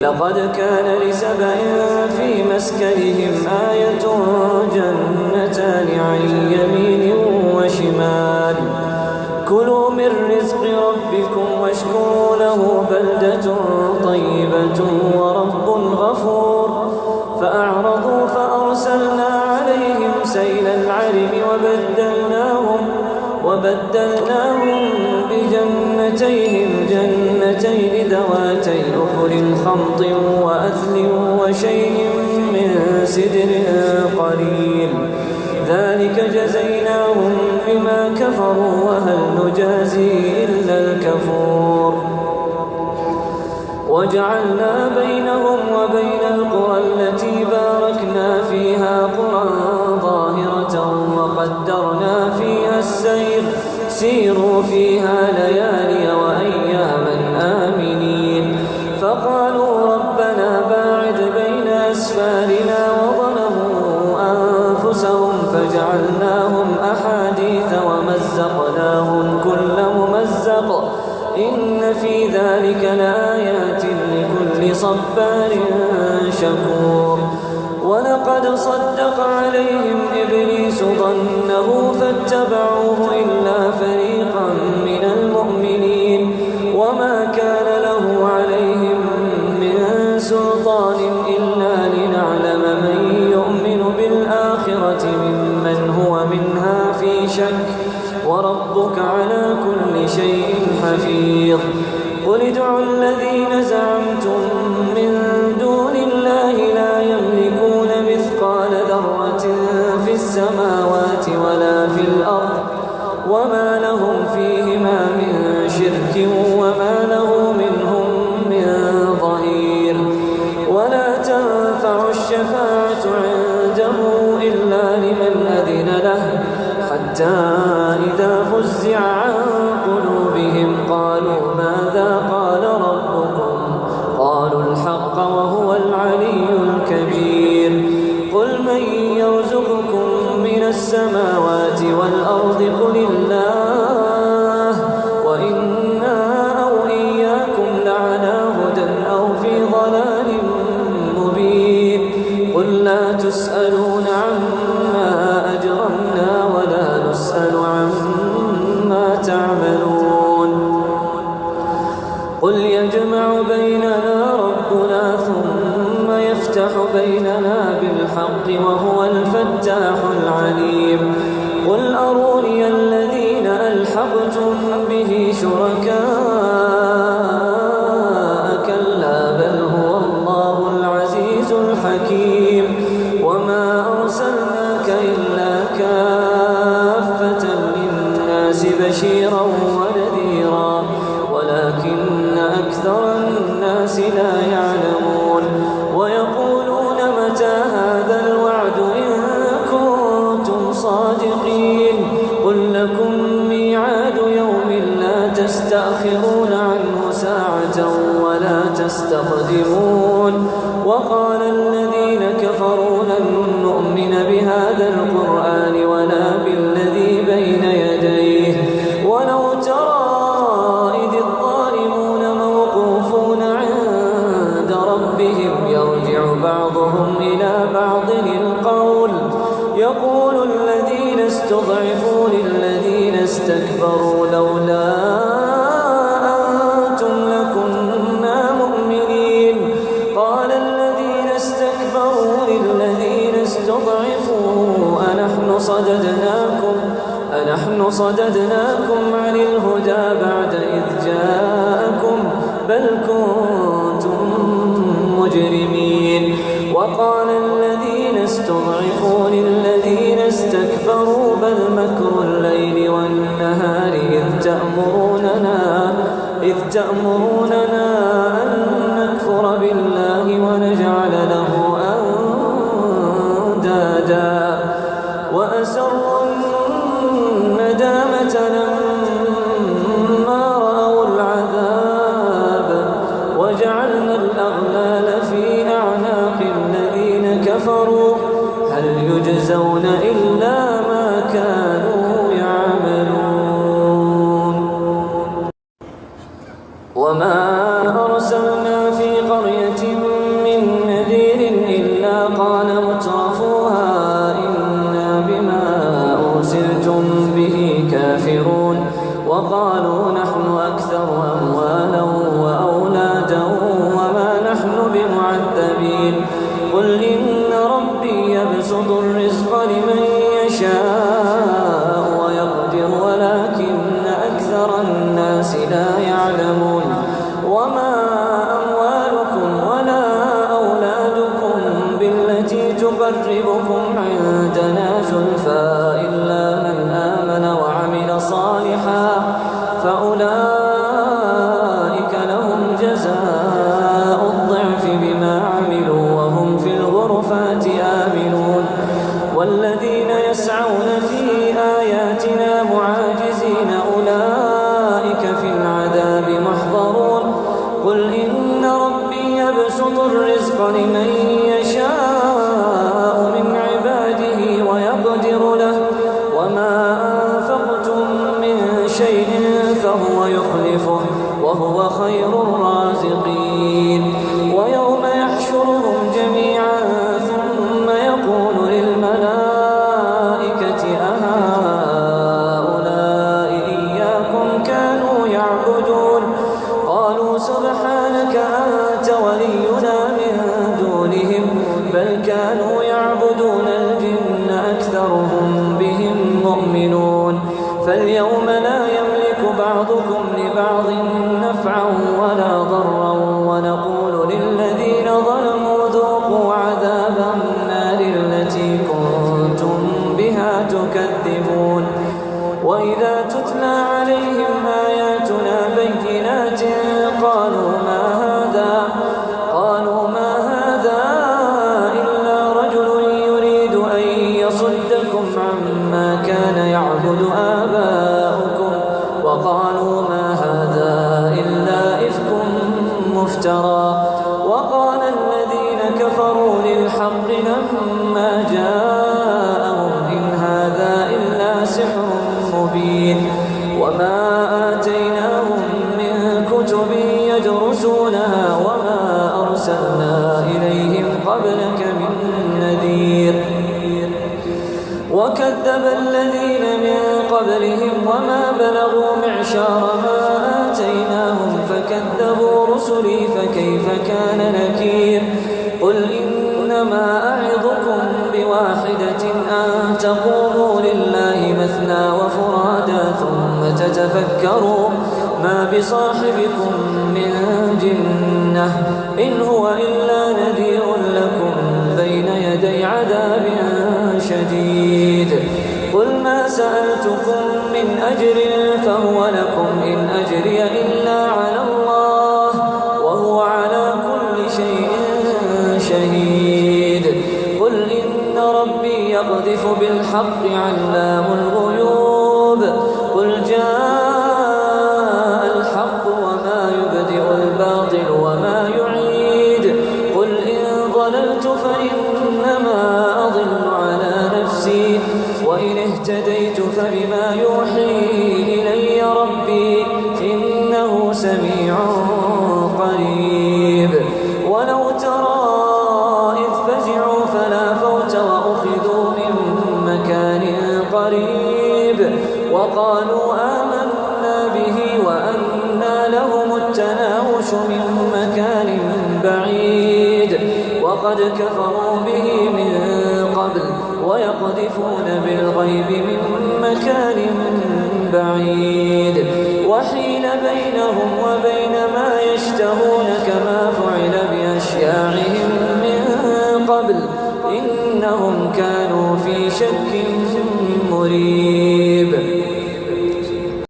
لقد كان لسبإ في مسكنهم آية جنتان عن يمين وشمال كلوا من رزق ربكم واشكروا له بلدة طيبة ورب غفور فأعرضوا فأرسلنا عليهم سيل العرم وبدلناهم بجنتين ذواتي أكل خمط وأثل وشيء من سدر قليل ذلك جزيناهم بما كفروا وهل نجازي إلا الكفور وجعلنا بينهم وبين القرى التي باركنا فيها قرى ظاهرة وقدرنا فيها السير سيروا فيها ليالي وأياما آمنين فقالوا ربنا باعد بين أسفارنا وظلموا أنفسهم فجعلناهم أحاديث ومزقناهم كل ممزق إن في ذلك لآيات لكل صبار شكور ولقد صدق عليهم إبليس ظنه فاتبعوه إلا فريقا من المؤمنين وما كان له عليهم من سلطان إلا لنعلم من يؤمن بالآخرة ممن هو منها في شك وربك على كل شيء حفيظ قل ادعوا الذين زعمتم من دون الله لا يملكون مثقال ذرة في السماوات ولا في الأرض وما لهم فيهما من شرك وما له منهم من ظهير ولا تنفع الشفاعة عنده إلا لمن أذن له حتى إذا فزع عن قلوبهم قالوا ماذا قال ربكم قالوا الحق وهو العلي الكبير قل من يرزقكم من السماوات والأرض قل الله وإنا أو إياكم لعلى هدى أو في ضلال مبين قل لا تسألون عما أجرمنا ولا نسأل عما تعملون قل يجمع بيننا ربنا ثم يفتح بيننا بالحق وهو الفتاح العليم قل أروني الذين ألحقتم به شركاء كلا بل هو الله العزيز الحكيم وما أرسلناك إلا كافة للناس بشيرا ونذيرا ولكن أكثر الناس لا يعلمون ويقولون متى هذا الوعد إن كنتم صادقين قل لكم ميعاد يوم لا تستأخرون عنه ساعة ولا تستقدمون وقال الذين كفروا لن نؤمن بهذا القرآن ولا بالذي بين يديه ولو ترى إذ الظالمون موقوفون عند ربهم يرجع بعضهم إلى بعض القول يقول الذين استضعفوا للذين استكبروا لولا أنتم لكنا مؤمنين قال الذين استكبروا للذين استضعفوا أنحن صددناكم عن الهدى بعد إذ جاءكم بل كنتم مجرمين وقال الذين استضعفوا للذين استكبروا بل مكر الليل والنهار إذ تأمروننا أن نكفر بالله ونجعل له أندادا وأسروا الندامة لما رأوا العذاب وجعلنا الأغلال في أعناق الذين كفروا هل يجزون إلا ما كانوا يعملون وما أرسلنا في قرية قل إن ربي يبسط الرزق لمن يشاء ويقدر ولكن أكثر الناس لا يعلمون وما أموالكم ولا أولادكم بالتي تقربكم عندنا زلفى إلا من آمن وعمل صالحا فأولئك لهم جزاء الضعف بما عملوا وهم في الغرفات آمنون والذين يسعون في آياتنا معاجزين أولئك في العذاب محضرون قل إن ربي يبسط الرزق لمن يشاء من عباده ويقدر له وما أنفقتم من شيء فهو يخلفه وهو خير الرازقين ويوم يحشرهم جميعا ثم يقول للملائكة أهؤلاء إياكم كانوا يعبدون قالوا سبحانك أنت ولينا من دونهم بل كانوا يعبدون الجن أكثرهم بهم مؤمنون فاليوم لا يملك بعضكم لبعض نفعا ولا ضرا ونقول للذين ظلموا ذوقوا عذاب النار التي كنتم بها تكذبون وإذا تتلى عليهم آياتنا بينات قالوا ما هذا إلا رجل يريد أن يصدكم عما كان يعبد آباؤكم وقالوا ما هذا إلا إفك مفترى وقال الذين كفروا للحق لما جاءهم إن هذا إلا سحر مبين وما آتيناهم من كتب يدرسونها وما أرسلنا إليهم قبلك من نذير وكذب الذين من قبلهم وما بلغوا معشار ما آتيناهم فكذبوا رسلي فكيف كان نكير قل إنما أعظكم بواحدة أن تقوموا لله مثنى وفرادا ثم تتفكروا ما بصاحبكم من جنة إن هو إلا نذير لكم بين يدي عذاب شديد قل ما سألتكم من أجر فهو لكم إن أجري إلا على الله وهو على كل شيء شهيد قل إن ربي يقذف بالحق علام الغيوب قل جاء الحق وما يبدئ الباطل وما يعيد قل إن ضللت فإنما أضل على نفسي وإن اهتديت فبما يوحي إلي ربي إنه سميع قريب ولو ترى إذ فزعوا فلا فوت وأخذوا من مكان قريب وقالوا آمنا به وأنى لهم التناوش من مكان بعيد وقد كفروا به من قبل ويقذفون بالغيب من مكان بعيد وحيل بينهم وبين ما يشتهون كما فعل بأشياعهم من قبل إنهم كانوا في شك مريب